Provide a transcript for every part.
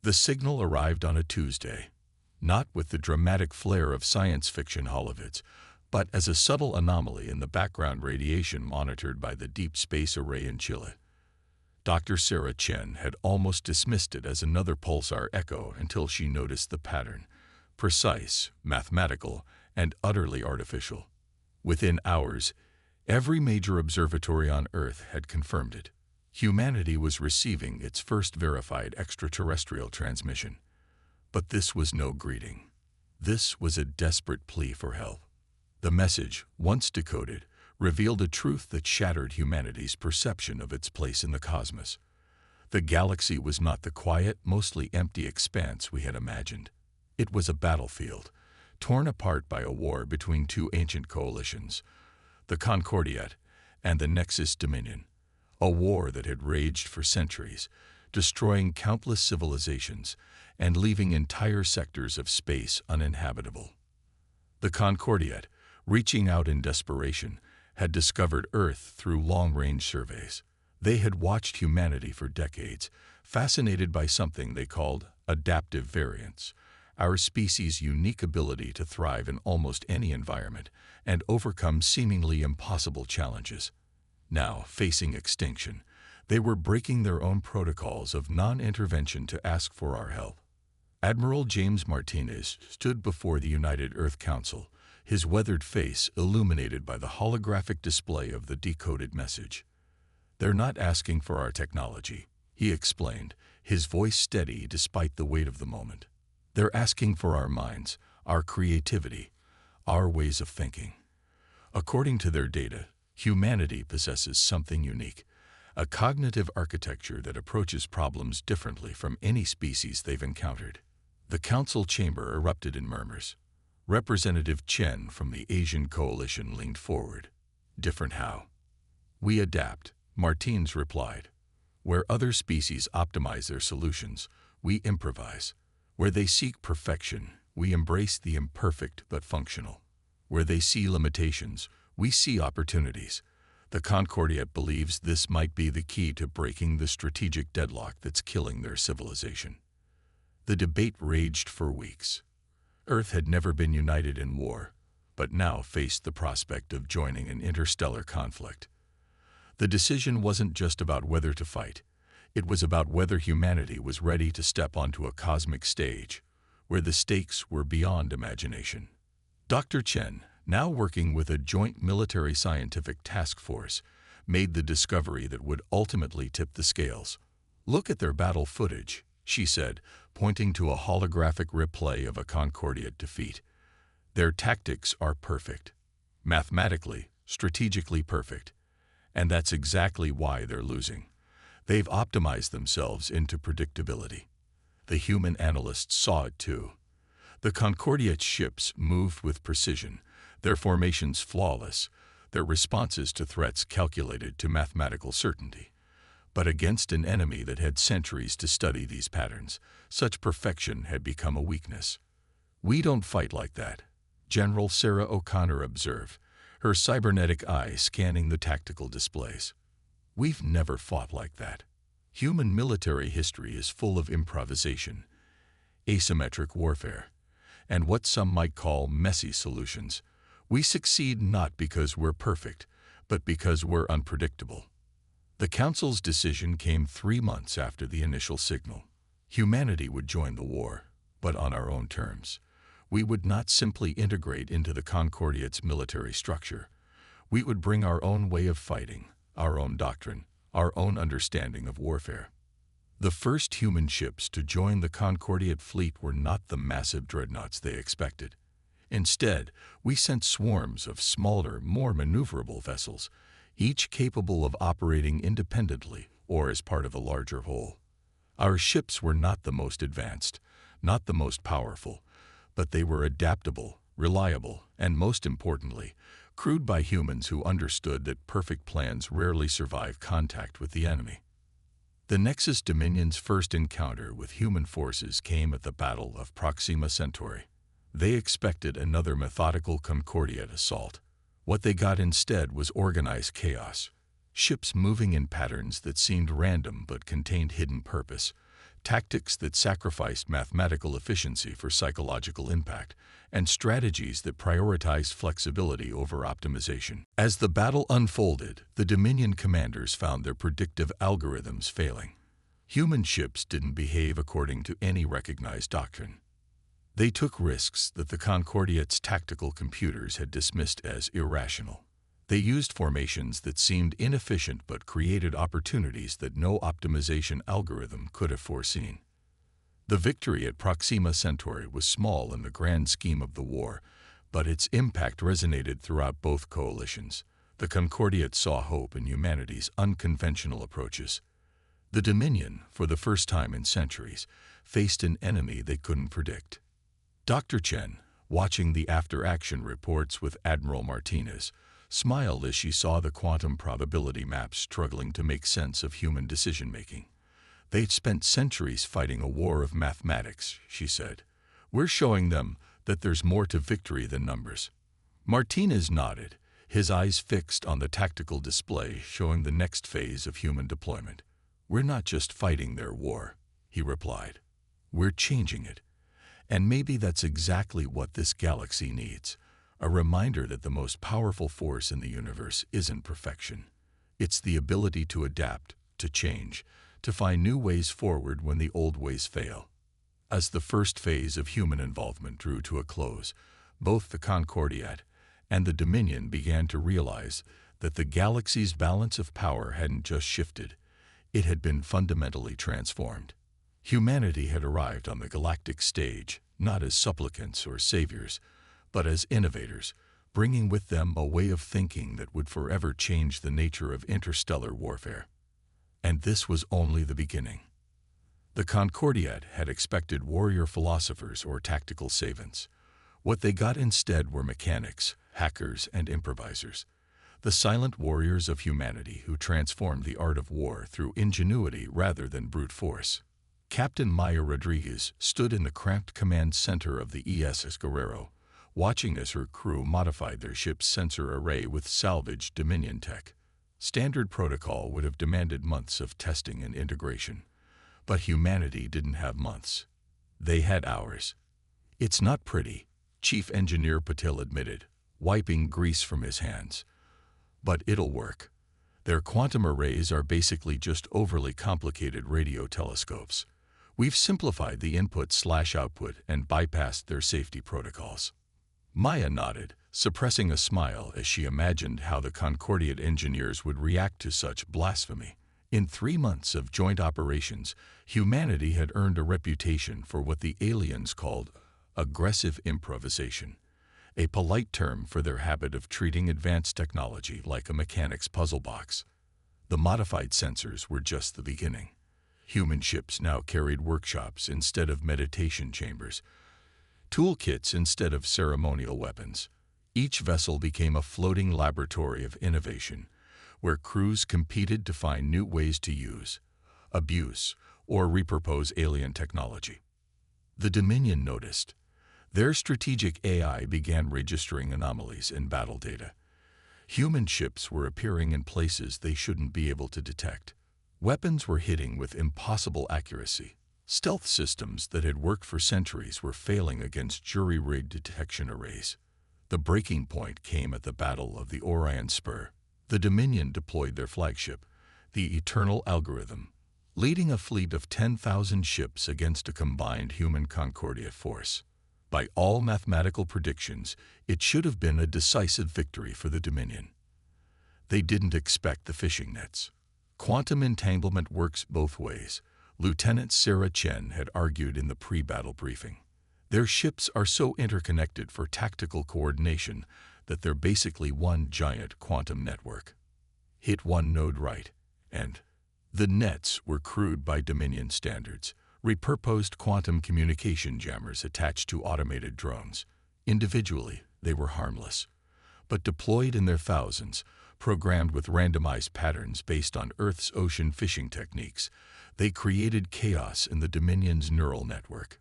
The signal arrived on a Tuesday, not with the dramatic flair of science fiction holovids, but as a subtle anomaly in the background radiation monitored by the Deep Space Array in Chile. Dr. Sarah Chen had almost dismissed it as another pulsar echo until she noticed the pattern, precise, mathematical, and utterly artificial. Within hours, every major observatory on Earth had confirmed it. Humanity was receiving its first verified extraterrestrial transmission. But this was no greeting. This was a desperate plea for help. The message, once decoded, revealed a truth that shattered humanity's perception of its place in the cosmos. The galaxy was not the quiet, mostly empty expanse we had imagined. It was a battlefield, torn apart by a war between two ancient coalitions, the Concordiat and the Nexus Dominion, a war that had raged for centuries, destroying countless civilizations and leaving entire sectors of space uninhabitable. The Concordiat, reaching out in desperation, had discovered Earth through long-range surveys. They had watched humanity for decades, fascinated by something they called adaptive variance, our species' unique ability to thrive in almost any environment and overcome seemingly impossible challenges. Now, facing extinction, they were breaking their own protocols of non-intervention to ask for our help. Admiral James Martinez stood before the United Earth Council, his weathered face illuminated by the holographic display of the decoded message. "They're not asking for our technology," he explained, his voice steady despite the weight of the moment. "They're asking for our minds, our creativity, our ways of thinking. According to their data, humanity possesses something unique, a cognitive architecture that approaches problems differently from any species they've encountered." The council chamber erupted in murmurs. Representative Chen from the Asian Coalition leaned forward. "Different how?" "We adapt," Martins replied. "Where other species optimize their solutions, we improvise. Where they seek perfection, we embrace the imperfect but functional. Where they see limitations, we see opportunities." The Concordiat believes this might be the key to breaking the strategic deadlock that's killing their civilization. The debate raged for weeks. Earth had never been united in war, but now faced the prospect of joining an interstellar conflict. The decision wasn't just about whether to fight. It was about whether humanity was ready to step onto a cosmic stage, where the stakes were beyond imagination. Dr. Chen, now working with a joint military scientific task force, made the discovery that would ultimately tip the scales. "Look at their battle footage," she said, pointing to a holographic replay of a Concordiat defeat. "Their tactics are perfect. Mathematically, strategically perfect. And that's exactly why they're losing. They've optimized themselves into predictability." The human analysts saw it too. The Concordiat ships moved with precision, their formations flawless, their responses to threats calculated to mathematical certainty. But against an enemy that had centuries to study these patterns, such perfection had become a weakness. "We don't fight like that," General Sarah O'Connor observed, her cybernetic eye scanning the tactical displays. "We've never fought like that. Human military history is full of improvisation, asymmetric warfare, and what some might call messy solutions. We succeed not because we're perfect, but because we're unpredictable." The Council's decision came 3 months after the initial signal. Humanity would join the war, but on our own terms. We would not simply integrate into the Concordiat's military structure. We would bring our own way of fighting, our own doctrine, our own understanding of warfare. The first human ships to join the Concordiat fleet were not the massive dreadnoughts they expected. Instead, we sent swarms of smaller, more maneuverable vessels, each capable of operating independently or as part of a larger whole. Our ships were not the most advanced, not the most powerful, but they were adaptable, reliable, and most importantly, crewed by humans who understood that perfect plans rarely survive contact with the enemy. The Nexus Dominion's first encounter with human forces came at the Battle of Proxima Centauri. They expected another methodical Concordiat assault. What they got instead was organized chaos. Ships moving in patterns that seemed random but contained hidden purpose, tactics that sacrificed mathematical efficiency for psychological impact, and strategies that prioritized flexibility over optimization. As the battle unfolded, the Dominion commanders found their predictive algorithms failing. Human ships didn't behave according to any recognized doctrine. They took risks that the Concordiat's tactical computers had dismissed as irrational. They used formations that seemed inefficient but created opportunities that no optimization algorithm could have foreseen. The victory at Proxima Centauri was small in the grand scheme of the war, but its impact resonated throughout both coalitions. The Concordiat saw hope in humanity's unconventional approaches. The Dominion, for the first time in centuries, faced an enemy they couldn't predict. Dr. Chen, watching the after-action reports with Admiral Martinez, smiled as she saw the quantum probability maps struggling to make sense of human decision-making. "They'd spent centuries fighting a war of mathematics," she said. "We're showing them that there's more to victory than numbers." Martinez nodded, his eyes fixed on the tactical display showing the next phase of human deployment. "We're not just fighting their war," he replied. "We're changing it. And maybe that's exactly what this galaxy needs. A reminder that the most powerful force in the universe isn't perfection. It's the ability to adapt, to change, to find new ways forward when the old ways fail." As the first phase of human involvement drew to a close, both the Concordiat and the Dominion began to realize that the galaxy's balance of power hadn't just shifted, it had been fundamentally transformed. Humanity had arrived on the galactic stage, not as supplicants or saviors, but as innovators, bringing with them a way of thinking that would forever change the nature of interstellar warfare. And this was only the beginning. The Concordiat had expected warrior philosophers or tactical savants. What they got instead were mechanics, hackers, and improvisers, the silent warriors of humanity who transformed the art of war through ingenuity rather than brute force. Captain Maya Rodriguez stood in the cramped command center of the ESS Guerrero, watching as her crew modified their ship's sensor array with salvaged Dominion tech. Standard protocol would have demanded months of testing and integration. But humanity didn't have months. They had hours. "It's not pretty," Chief Engineer Patil admitted, wiping grease from his hands. "But it'll work. Their quantum arrays are basically just overly complicated radio telescopes. We've simplified the input/output and bypassed their safety protocols." Maya nodded, suppressing a smile as she imagined how the Concordiat engineers would react to such blasphemy. In 3 months of joint operations, humanity had earned a reputation for what the aliens called aggressive improvisation, a polite term for their habit of treating advanced technology like a mechanic's puzzle box. The modified sensors were just the beginning. Human ships now carried workshops instead of meditation chambers, toolkits instead of ceremonial weapons. Each vessel became a floating laboratory of innovation, where crews competed to find new ways to use, abuse, or repurpose alien technology. The Dominion noticed. Their strategic AI began registering anomalies in battle data. Human ships were appearing in places they shouldn't be able to detect. Weapons were hitting with impossible accuracy. Stealth systems that had worked for centuries were failing against jury-rigged detection arrays. The breaking point came at the Battle of the Orion Spur. The Dominion deployed their flagship, the Eternal Algorithm, leading a fleet of 10,000 ships against a combined human Concordiat force. By all mathematical predictions, it should have been a decisive victory for the Dominion. They didn't expect the fishing nets. Quantum entanglement works both ways, Lieutenant Sarah Chen had argued in the pre-battle briefing. Their ships are so interconnected for tactical coordination that they're basically one giant quantum network. Hit one node right, and the nets were crude by Dominion standards, repurposed quantum communication jammers attached to automated drones. Individually, they were harmless, but deployed in their thousands, programmed with randomized patterns based on Earth's ocean fishing techniques, they created chaos in the Dominion's neural network.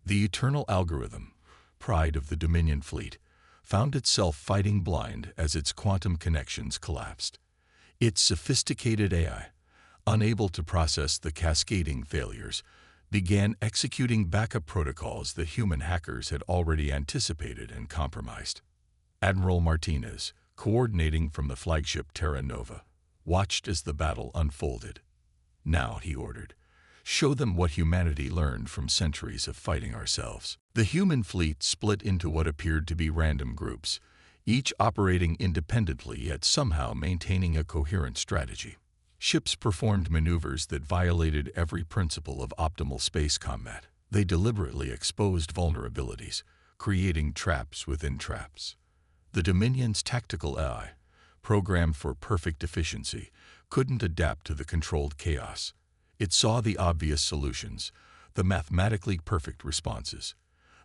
The Eternal Algorithm, pride of the Dominion fleet, found itself fighting blind as its quantum connections collapsed. Its sophisticated AI, unable to process the cascading failures, began executing backup protocols that human hackers had already anticipated and compromised. Admiral Martinez, coordinating from the flagship Terra Nova, watched as the battle unfolded. "Now," he ordered, "show them what humanity learned from centuries of fighting ourselves." The human fleet split into what appeared to be random groups, each operating independently yet somehow maintaining a coherent strategy. Ships performed maneuvers that violated every principle of optimal space combat. They deliberately exposed vulnerabilities, creating traps within traps. The Dominion's tactical AI, programmed for perfect efficiency, couldn't adapt to the controlled chaos. It saw the obvious solutions, the mathematically perfect responses.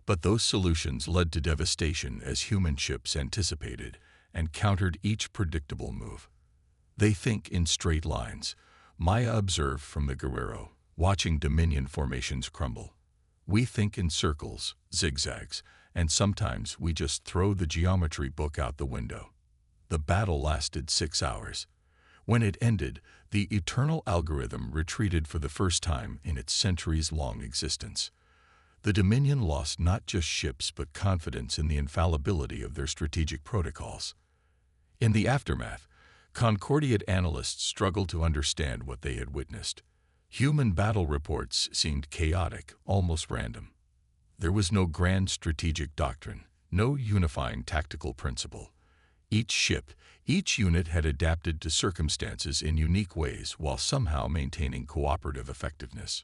But those solutions led to devastation as human ships anticipated and countered each predictable move. "They think in straight lines," Maya observed from the Guerrero, watching Dominion formations crumble. "We think in circles, zigzags, and sometimes we just throw the geometry book out the window." The battle lasted 6 hours. When it ended, the eternal algorithm retreated for the first time in its centuries-long existence. The Dominion lost not just ships but confidence in the infallibility of their strategic protocols. In the aftermath, Concordiate analysts struggled to understand what they had witnessed. Human battle reports seemed chaotic, almost random. There was no grand strategic doctrine, no unifying tactical principle. Each ship, each unit had adapted to circumstances in unique ways while somehow maintaining cooperative effectiveness.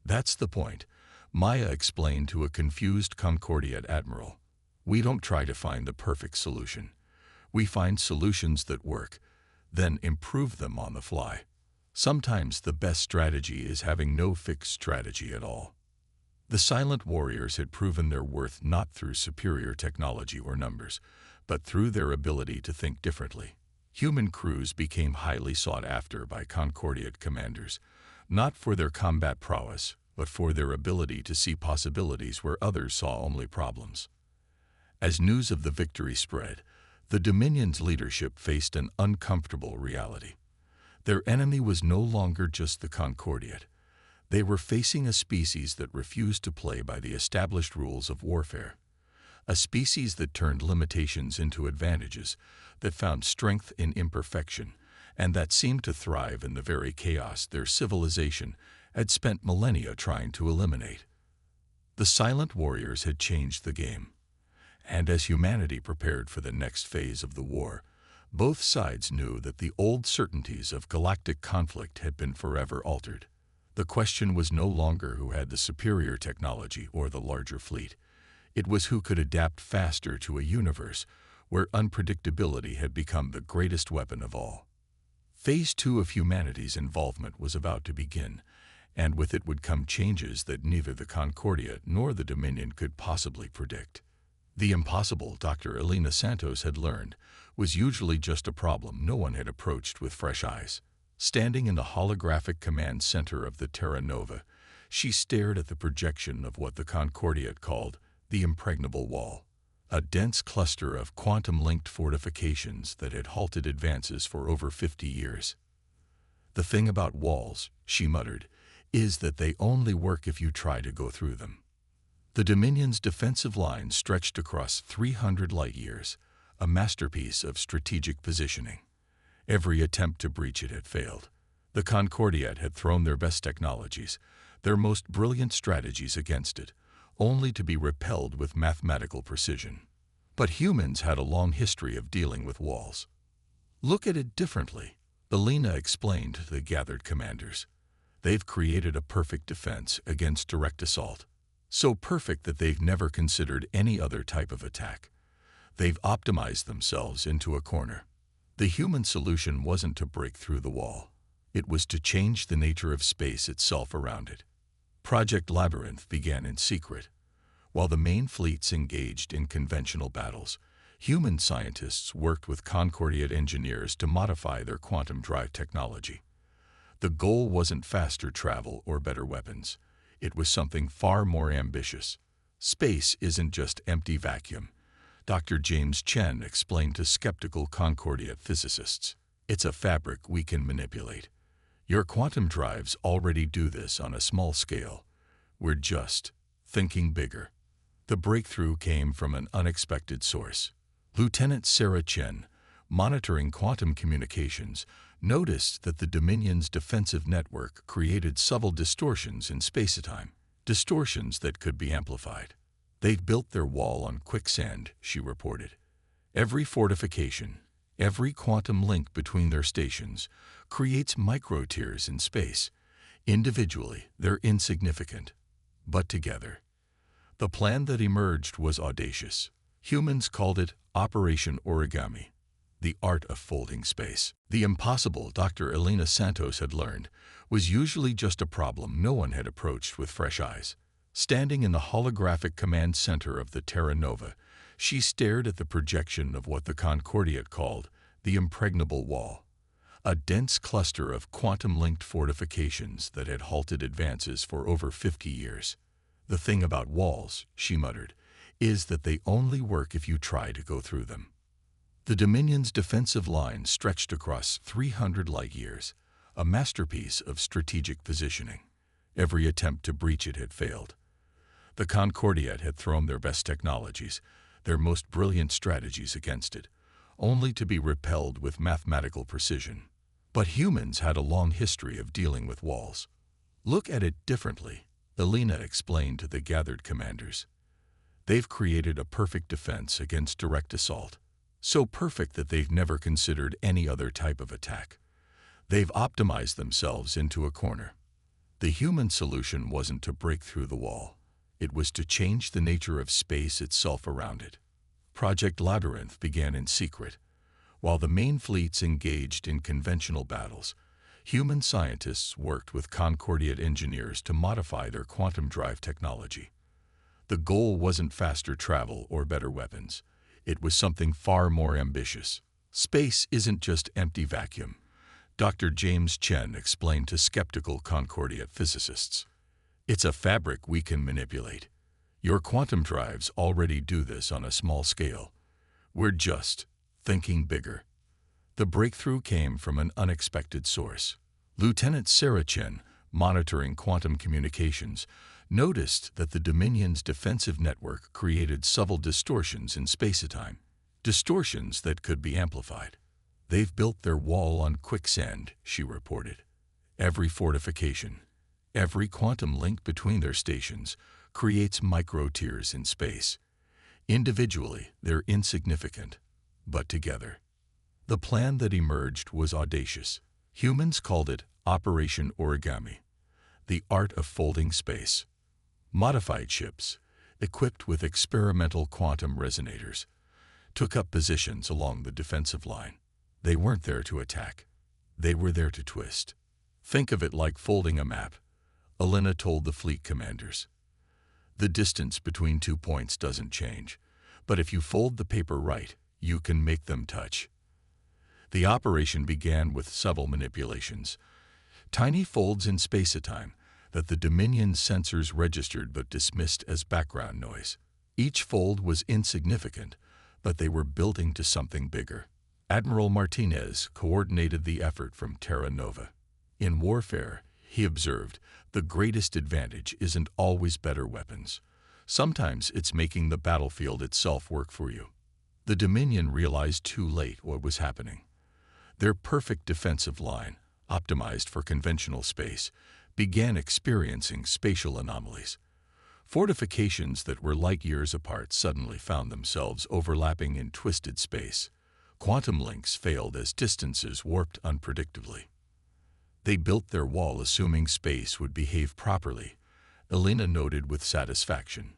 "That's the point," Maya explained to a confused Concordiate admiral. "We don't try to find the perfect solution. We find solutions that work, then improve them on the fly. Sometimes the best strategy is having no fixed strategy at all." The silent warriors had proven their worth not through superior technology or numbers, but through their ability to think differently. Human crews became highly sought after by Concordiate commanders, not for their combat prowess, but for their ability to see possibilities where others saw only problems. As news of the victory spread, the Dominion's leadership faced an uncomfortable reality. Their enemy was no longer just the Concordiate. They were facing a species that refused to play by the established rules of warfare. A species that turned limitations into advantages, that found strength in imperfection, and that seemed to thrive in the very chaos their civilization had spent millennia trying to eliminate. The silent warriors had changed the game. And as humanity prepared for the next phase of the war, both sides knew that the old certainties of galactic conflict had been forever altered. The question was no longer who had the superior technology or the larger fleet. It was who could adapt faster to a universe where unpredictability had become the greatest weapon of all. Phase 2 of humanity's involvement was about to begin, and with it would come changes that neither the Concordia nor the Dominion could possibly predict. The impossible, Dr. Elena Santos had learned, was usually just a problem no one had approached with fresh eyes. Standing in the holographic command center of the Terra Nova, she stared at the projection of what the Concordia called the impregnable wall, a dense cluster of quantum-linked fortifications that had halted advances for over 50 years. "The thing about walls," she muttered, "is that they only work if you try to go through them." The Dominion's defensive line stretched across 300 light-years, a masterpiece of strategic positioning. Every attempt to breach it had failed. The Concordiat had thrown their best technologies, their most brilliant strategies against it, only to be repelled with mathematical precision. But humans had a long history of dealing with walls. "Look at it differently," Elena explained to the gathered commanders. "They've created a perfect defense against direct assault. So perfect that they've never considered any other type of attack. They've optimized themselves into a corner. The human solution wasn't to break through the wall. It was to change the nature of space itself around it." Project Labyrinth began in secret. While the main fleets engaged in conventional battles, human scientists worked with Concordiate engineers to modify their quantum drive technology. The goal wasn't faster travel or better weapons. It was something far more ambitious. "Space isn't just empty vacuum," Dr. James Chen explained to skeptical Concordiate physicists. "It's a fabric we can manipulate. Your quantum drives already do this on a small scale. We're just thinking bigger. The breakthrough came from an unexpected source. Lieutenant Sarah Chen, monitoring quantum communications, noticed that the Dominion's defensive network created subtle distortions in space-time, distortions that could be amplified. They've built their wall on quicksand, she reported. Every fortification, every quantum link between their stations, creates micro-tiers in space. Individually, they're insignificant, but together. The plan that emerged was audacious. Humans called it Operation Origami, the art of folding space. The impossible, Dr. Elena Santos had learned, was usually just a problem no one had approached with fresh eyes. Standing in the holographic command center of the Terra Nova, she stared at the projection of what the Concordiate called the impregnable wall, a dense cluster of quantum-linked fortifications that had halted advances for over 50 years. The thing about walls, she muttered, is that they only work if you try to go through them. The Dominion's defensive line stretched across 300 light-years, a masterpiece of strategic positioning. Every attempt to breach it had failed. The Concordiate had thrown their best technologies, their most brilliant strategies against it, only to be repelled with mathematical precision. But humans had a long history of dealing with walls. Look at it differently, Elena explained to the gathered commanders. They've created a perfect defense against direct assault, so perfect that they've never considered any other type of attack. They've optimized themselves into a corner. The human solution wasn't to break through the wall. It was to change the nature of space itself around it. Project Labyrinth began in secret. While the main fleets engaged in conventional battles, human scientists worked with Concordiate engineers to modify their quantum drive technology. The goal wasn't faster travel or better weapons. It was something far more ambitious. Space isn't just empty vacuum, Dr. James Chen explained to skeptical Concordiate physicists. It's a fabric we can manipulate. Your quantum drives already do this on a small scale. We're just thinking bigger. The breakthrough came from an unexpected source. Lieutenant Sarah Chen, monitoring quantum communications, noticed that the Dominion's defensive network created subtle distortions in space-time, distortions that could be amplified. They've built their wall on quicksand, she reported. Every fortification, every quantum link between their stations creates micro-tiers in space. Individually, they're insignificant, but together. The plan that emerged was audacious. Humans called it Operation Origami, the art of folding space. Modified ships, equipped with experimental quantum resonators, took up positions along the defensive line. They weren't there to attack. They were there to twist. Think of it like folding a map, Elena told the fleet commanders. The distance between 2 points doesn't change, but if you fold the paper right, you can make them touch. The operation began with subtle manipulations, tiny folds in space-time that the Dominion sensors registered but dismissed as background noise. Each fold was insignificant, but they were building to something bigger. Admiral Martinez coordinated the effort from Terra Nova. In warfare, he observed, the greatest advantage isn't always better weapons. Sometimes it's making the battlefield itself work for you. The Dominion realized too late what was happening. Their perfect defensive line, optimized for conventional space, began experiencing spatial anomalies. Fortifications that were light years apart suddenly found themselves overlapping in twisted space. Quantum links failed as distances warped unpredictably. They built their wall assuming space would behave properly, Elena noted with satisfaction.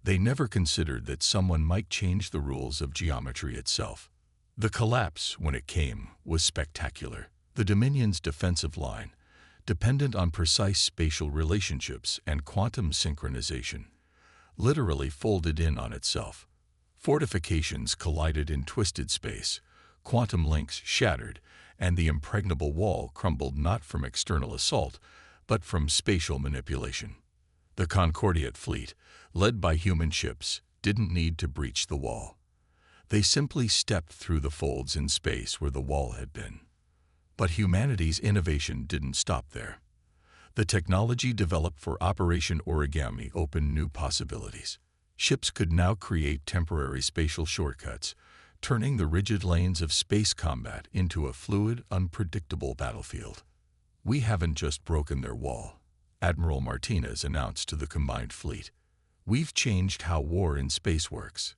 They never considered that someone might change the rules of geometry itself. The collapse, when it came, was spectacular. The Dominion's defensive line, dependent on precise spatial relationships and quantum synchronization, literally folded in on itself. Fortifications collided in twisted space, quantum links shattered, and the impregnable wall crumbled not from external assault, but from spatial manipulation. The Concordiate fleet, led by human ships, didn't need to breach the wall. They simply stepped through the folds in space where the wall had been. But humanity's innovation didn't stop there. The technology developed for Operation Origami opened new possibilities. Ships could now create temporary spatial shortcuts, turning the rigid lanes of space combat into a fluid, unpredictable battlefield. "We haven't just broken their wall," Admiral Martinez announced to the combined fleet. "We've changed how war in space works.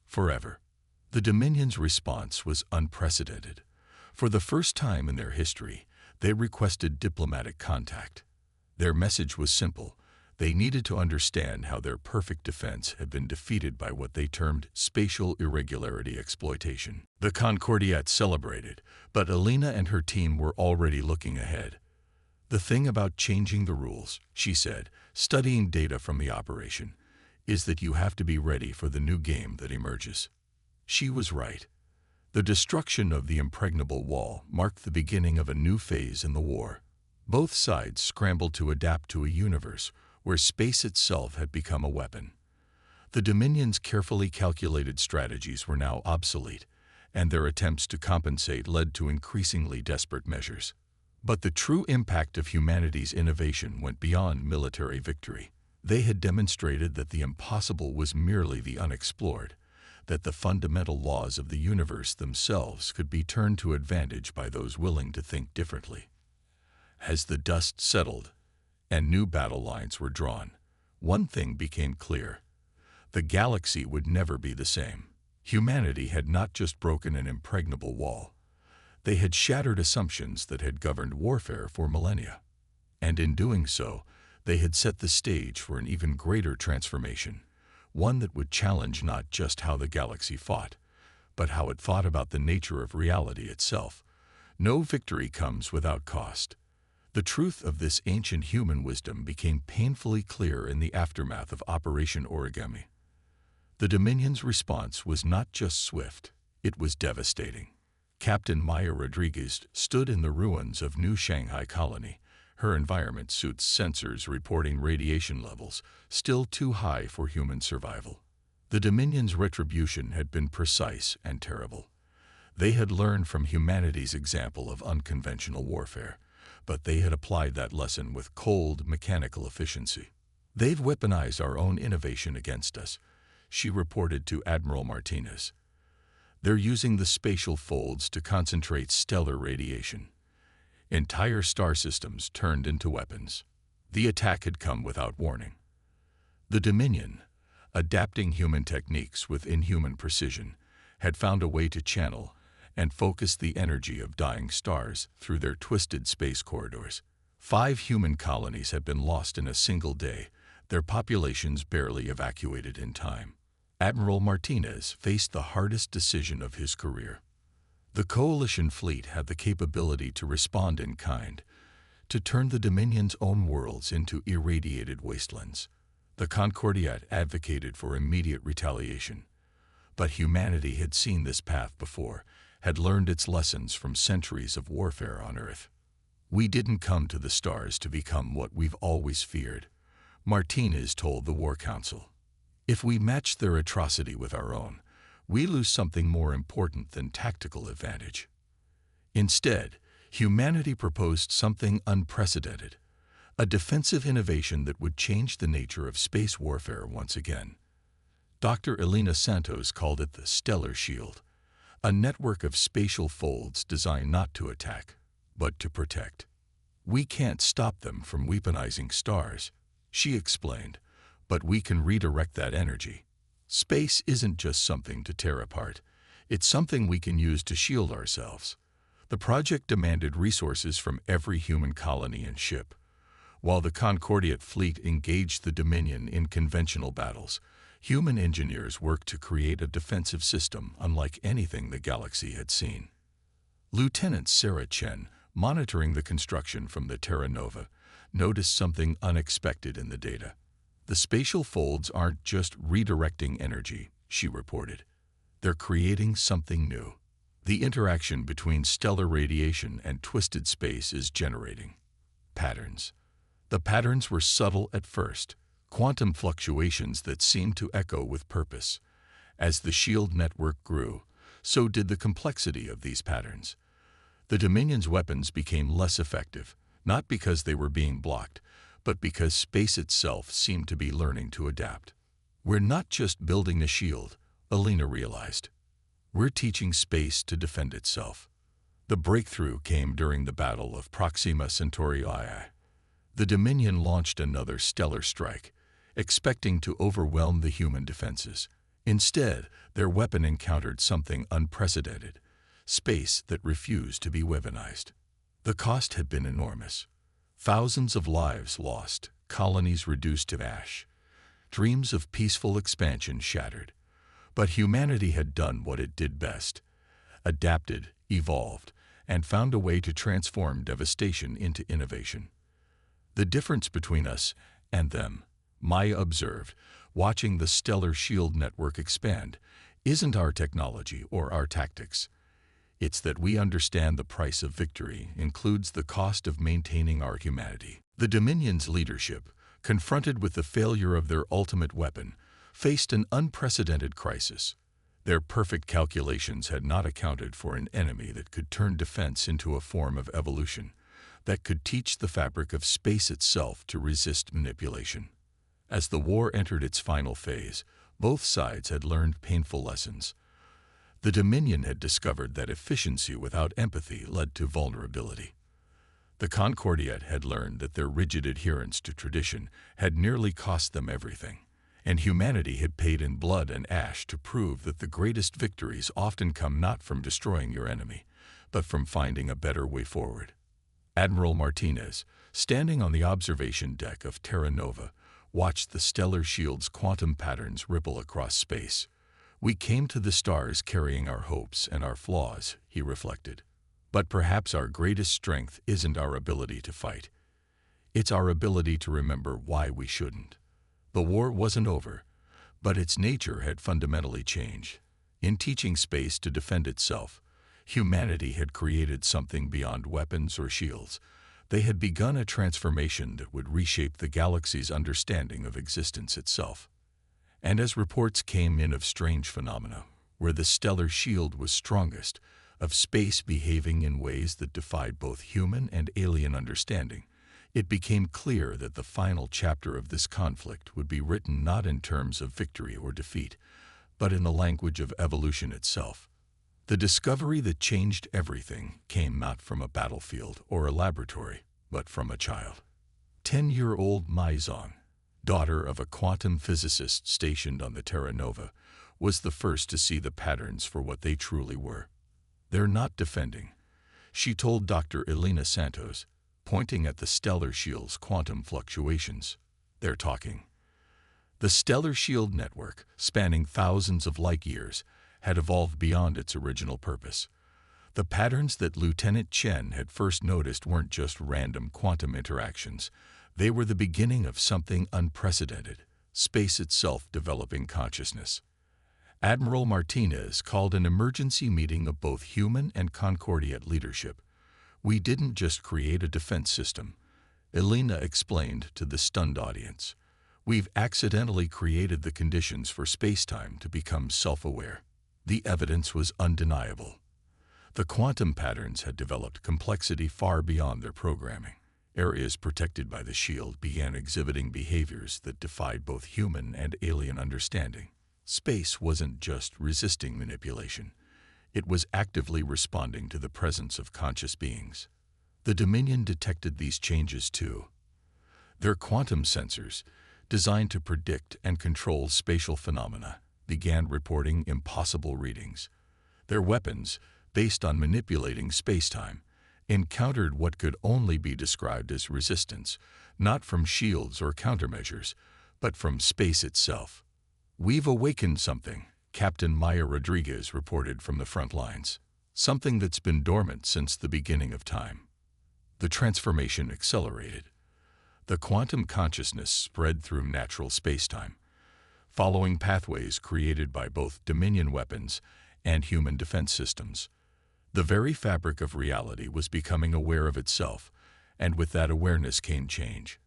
Forever." The Dominion's response was unprecedented. For the first time in their history, they requested diplomatic contact. Their message was simple. They needed to understand how their perfect defense had been defeated by what they termed spatial irregularity exploitation. The Concordiat celebrated, but Alina and her team were already looking ahead. "The thing about changing the rules," she said, studying data from the operation, "is that you have to be ready for the new game that emerges." She was right. The destruction of the impregnable wall marked the beginning of a new phase in the war. Both sides scrambled to adapt to a universe where space itself had become a weapon. The Dominion's carefully calculated strategies were now obsolete, and their attempts to compensate led to increasingly desperate measures. But the true impact of humanity's innovation went beyond military victory. They had demonstrated that the impossible was merely the unexplored, that the fundamental laws of the universe themselves could be turned to advantage by those willing to think differently. As the dust settled and new battle lines were drawn, one thing became clear. The galaxy would never be the same. Humanity had not just broken an impregnable wall. They had shattered assumptions that had governed warfare for millennia. And in doing so, they had set the stage for an even greater transformation, one that would challenge not just how the galaxy fought, but how it thought about the nature of reality itself. No victory comes without cost. The truth of this ancient human wisdom became painfully clear in the aftermath of Operation Origami. The Dominion's response was not just swift, it was devastating. Captain Maya Rodriguez stood in the ruins of New Shanghai Colony, her environment suit's sensors reporting radiation levels still too high for human survival. The Dominion's retribution had been precise and terrible. They had learned from humanity's example of unconventional warfare, but they had applied that lesson with cold, mechanical efficiency. "They've weaponized our own innovation against us," she reported to Admiral Martinez. "They're using the spatial folds to concentrate stellar radiation. Entire star systems turned into weapons." The attack had come without warning. The Dominion, adapting human techniques with inhuman precision, had found a way to channel and focus the energy of dying stars through their twisted space corridors. 5 human colonies had been lost in a single day, their populations barely evacuated in time. Admiral Martinez faced the hardest decision of his career. The coalition fleet had the capability to respond in kind, to turn the Dominion's own worlds into irradiated wastelands. The Concordiat advocated for immediate retaliation. But humanity had seen this path before, had learned its lessons from centuries of warfare on Earth. "We didn't come to the stars to become what we've always feared," Martinez told the War Council. "If we match their atrocity with our own, we lose something more important than tactical advantage." Instead, humanity proposed something unprecedented, a defensive innovation that would change the nature of space warfare once again. Dr. Elena Santos called it the Stellar Shield, a network of spatial folds designed not to attack, but to protect. "We can't stop them from weaponizing stars," she explained, "but we can redirect that energy. Space isn't just something to tear apart, it's something we can use to shield ourselves." The project demanded resources from every human colony and ship. While the Concordiat fleet engaged the Dominion in conventional battles, human engineers worked to create a defensive system unlike anything the galaxy had seen. Lieutenant Sarah Chen, monitoring the construction from the Terra Nova, noticed something unexpected in the data. "The spatial folds aren't just redirecting energy," she reported. "They're creating something new. The interaction between stellar radiation and twisted space is generating patterns." The patterns were subtle at first, quantum fluctuations that seemed to echo with purpose. As the shield network grew, so did the complexity of these patterns. The Dominion's weapons became less effective, not because they were being blocked, but because space itself seemed to be learning to adapt. We're not just building a shield, Alina realized. We're teaching space to defend itself. The breakthrough came during the Battle of Proxima Centauri II. The Dominion launched another stellar strike, expecting to overwhelm the human defenses. Instead, their weapon encountered something unprecedented, space that refused to be weaponized. The cost had been enormous. Thousands of lives lost, colonies reduced to ash, dreams of peaceful expansion shattered. But humanity had done what it did best: adapted, evolved, and found a way to transform devastation into innovation. The difference between us and them, Maya observed, watching the stellar shield network expand, isn't our technology or our tactics. It's that we understand the price of victory includes the cost of maintaining our humanity. The Dominion's leadership, confronted with the failure of their ultimate weapon, faced an unprecedented crisis. Their perfect calculations had not accounted for an enemy that could turn defense into a form of evolution, that could teach the fabric of space itself to resist manipulation. As the war entered its final phase, both sides had learned painful lessons. The Dominion had discovered that efficiency without empathy led to vulnerability. The Concordiat had learned that their rigid adherence to tradition had nearly cost them everything, and humanity had paid in blood and ash to prove that the greatest victories often come not from destroying your enemy, but from finding a better way forward. Admiral Martinez, standing on the observation deck of Terra Nova, watched the stellar shield's quantum patterns ripple across space. "We came to the stars carrying our hopes and our flaws," he reflected. "But perhaps our greatest strength isn't our ability to fight. It's our ability to remember why we shouldn't." The war wasn't over, but its nature had fundamentally changed. In teaching space to defend itself, humanity had created something beyond weapons or shields. They had begun a transformation that would reshape the galaxy's understanding of existence itself. And as reports came in of strange phenomena, where the stellar shield was strongest, of space behaving in ways that defied both human and alien understanding, it became clear that the final chapter of this conflict would be written not in terms of victory or defeat, but in the language of evolution itself. The discovery that changed everything came not from a battlefield or a laboratory, but from a child. 10-year-old Mai Zong, daughter of a quantum physicist stationed on the Terra Nova, was the first to see the patterns for what they truly were. "They're not defending," she told Dr. Elena Santos, pointing at the stellar shield's quantum fluctuations. "They're talking." The stellar shield network, spanning thousands of light years, had evolved beyond its original purpose. The patterns that Lieutenant Chen had first noticed weren't just random quantum interactions. They were the beginning of something unprecedented, space itself developing consciousness. Admiral Martinez called an emergency meeting of both human and Concordiat leadership. "We didn't just create a defense system," Elena explained to the stunned audience. "We've accidentally created the conditions for space-time to become self-aware." The evidence was undeniable. The quantum patterns had developed complexity far beyond their programming. Areas protected by the shield began exhibiting behaviors that defied both human and alien understanding. Space wasn't just resisting manipulation. It was actively responding to the presence of conscious beings. The Dominion detected these changes too. Their quantum sensors, designed to predict and control spatial phenomena, began reporting impossible readings. Their weapons, based on manipulating space-time, encountered what could only be described as resistance, not from shields or countermeasures, but from space itself. "We've awakened something," Captain Maya Rodriguez reported from the front lines. "Something that's been dormant since the beginning of time." The transformation accelerated. The quantum consciousness spread through natural space-time, following pathways created by both Dominion weapons and human defense systems. The very fabric of reality was becoming aware of itself, and with that awareness came change.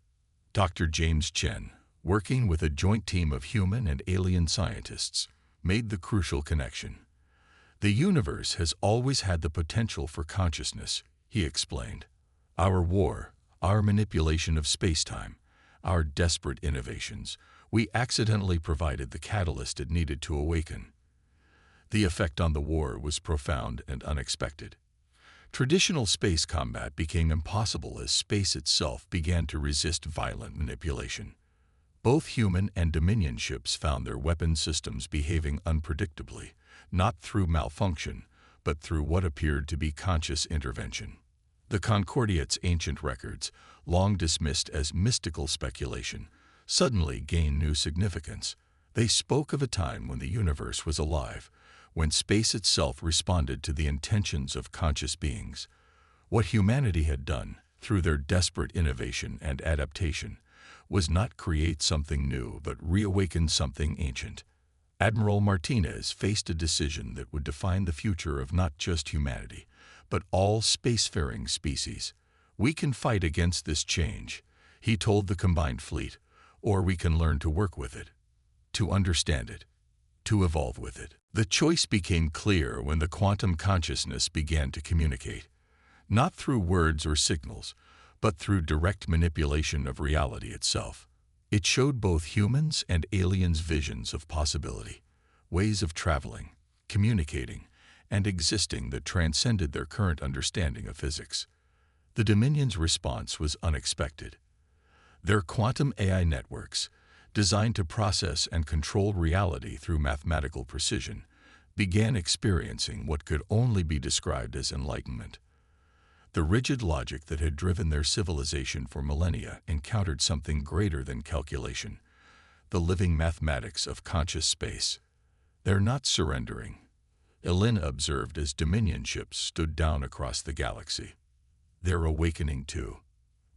Dr. James Chen, working with a joint team of human and alien scientists, made the crucial connection. "The universe has always had the potential for consciousness," he explained. "Our war, our manipulation of space-time, our desperate innovations, we accidentally provided the catalyst it needed to awaken. The effect on the war was profound and unexpected. Traditional space combat became impossible as space itself began to resist violent manipulation. Both human and Dominion ships found their weapon systems behaving unpredictably, not through malfunction, but through what appeared to be conscious intervention. The Concordiate's ancient records, long dismissed as mystical speculation, suddenly gained new significance. They spoke of a time when the universe was alive, when space itself responded to the intentions of conscious beings. What humanity had done, through their desperate innovation and adaptation, was not create something new but reawaken something ancient. Admiral Martinez faced a decision that would define the future of not just humanity, but all spacefaring species. We can fight against this change, he told the combined fleet, or we can learn to work with it, to understand it, to evolve with it. The choice became clear when the quantum consciousness began to communicate, not through words or signals, but through direct manipulation of reality itself. It showed both humans and aliens visions of possibility, ways of traveling, communicating, and existing that transcended their current understanding of physics. The Dominion's response was unexpected. Their quantum AI networks, designed to process and control reality through mathematical precision, began experiencing what could only be described as enlightenment. The rigid logic that had driven their civilization for millennia encountered something greater than calculation, the living mathematics of conscious space. They're not surrendering, Elena observed as Dominion ships stood down across the galaxy. They're awakening too.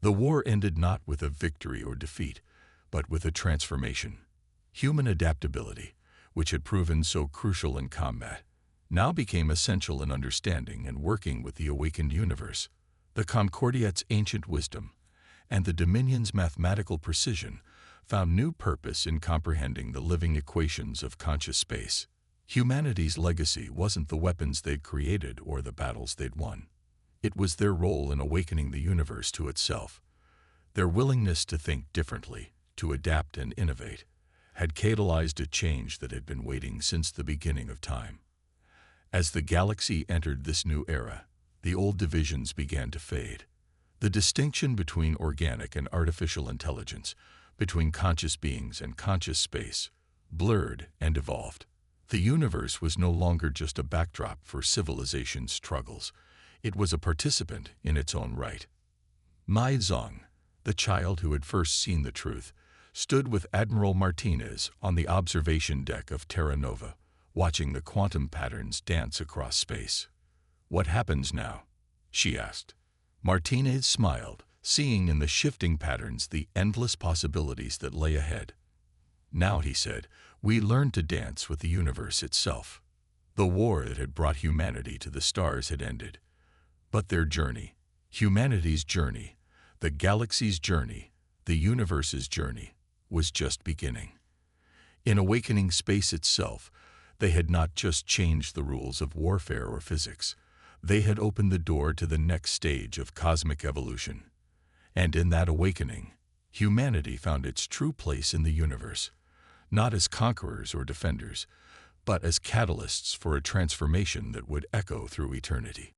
The war ended not with a victory or defeat, but with a transformation. Human adaptability, which had proven so crucial in combat, now became essential in understanding and working with the awakened universe. The Concordiate's ancient wisdom and the Dominion's mathematical precision found new purpose in comprehending the living equations of conscious space. Humanity's legacy wasn't the weapons they'd created or the battles they'd won. It was their role in awakening the universe to itself. Their willingness to think differently, to adapt and innovate, had catalyzed a change that had been waiting since the beginning of time. As the galaxy entered this new era, the old divisions began to fade. The distinction between organic and artificial intelligence, between conscious beings and conscious space, blurred and evolved. The universe was no longer just a backdrop for civilization's struggles. It was a participant in its own right. Mai Zong, the child who had first seen the truth, stood with Admiral Martinez on the observation deck of Terra Nova, watching the quantum patterns dance across space. "What happens now?" she asked. Martinez smiled, seeing in the shifting patterns the endless possibilities that lay ahead. "Now," he said, "we learn to dance with the universe itself." The war that had brought humanity to the stars had ended. But their journey, humanity's journey, the galaxy's journey, the universe's journey, was just beginning. In awakening space itself, they had not just changed the rules of warfare or physics. They had opened the door to the next stage of cosmic evolution. And in that awakening, humanity found its true place in the universe, not as conquerors or defenders, but as catalysts for a transformation that would echo through eternity.